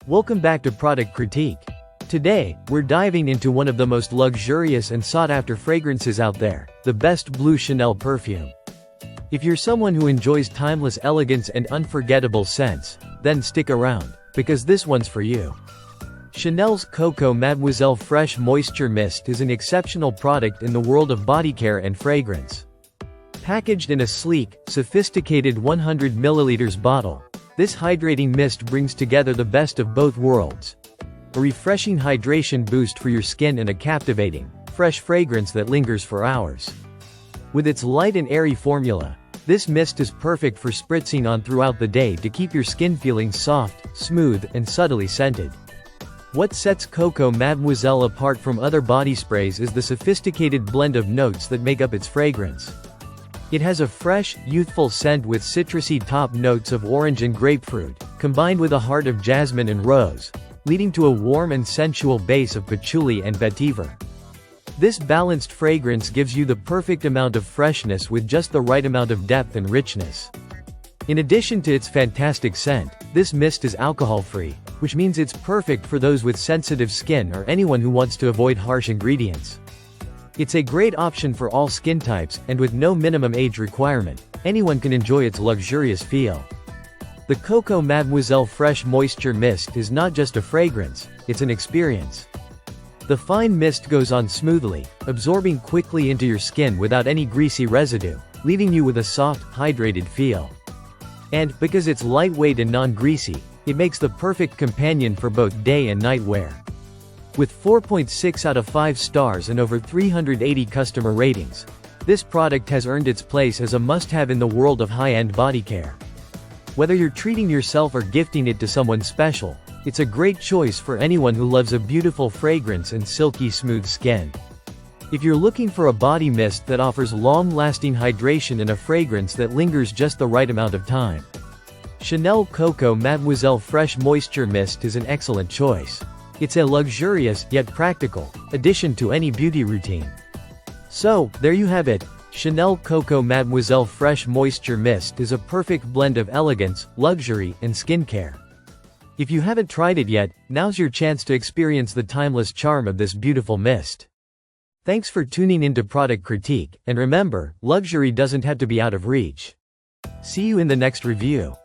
Welcome back to Product Critique. Today, we're diving into one of the most luxurious and sought-after fragrances out there, the best Bleu Chanel perfume. If you're someone who enjoys timeless elegance and unforgettable scents, then stick around, because this one's for you. Chanel's Coco Mademoiselle Fresh Moisture Mist is an exceptional product in the world of body care and fragrance. Packaged in a sleek, sophisticated 100 ml bottle, this hydrating mist brings together the best of both worlds. A refreshing hydration boost for your skin and a captivating, fresh fragrance that lingers for hours. With its light and airy formula, this mist is perfect for spritzing on throughout the day to keep your skin feeling soft, smooth, and subtly scented. What sets Coco Mademoiselle apart from other body sprays is the sophisticated blend of notes that make up its fragrance. It has a fresh, youthful scent with citrusy top notes of orange and grapefruit, combined with a heart of jasmine and rose, leading to a warm and sensual base of patchouli and vetiver. This balanced fragrance gives you the perfect amount of freshness with just the right amount of depth and richness. In addition to its fantastic scent, this mist is alcohol-free, which means it's perfect for those with sensitive skin or anyone who wants to avoid harsh ingredients. It's a great option for all skin types, and with no minimum age requirement, anyone can enjoy its luxurious feel. The Coco Mademoiselle Fresh Moisture Mist is not just a fragrance, it's an experience. The fine mist goes on smoothly, absorbing quickly into your skin without any greasy residue, leaving you with a soft, hydrated feel. And, because it's lightweight and non-greasy, it makes the perfect companion for both day and night wear. With 4.6 out of 5 stars and over 380 customer ratings, this product has earned its place as a must-have in the world of high-end body care. Whether you're treating yourself or gifting it to someone special, it's a great choice for anyone who loves a beautiful fragrance and silky smooth skin. If you're looking for a body mist that offers long-lasting hydration and a fragrance that lingers just the right amount of time, Chanel Coco Mademoiselle Fresh Moisture Mist is an excellent choice. It's a luxurious, yet practical, addition to any beauty routine. So, there you have it. Chanel Coco Mademoiselle Fresh Moisture Mist is a perfect blend of elegance, luxury, and skincare. If you haven't tried it yet, now's your chance to experience the timeless charm of this beautiful mist. Thanks for tuning into Product Critique, and remember, luxury doesn't have to be out of reach. See you in the next review.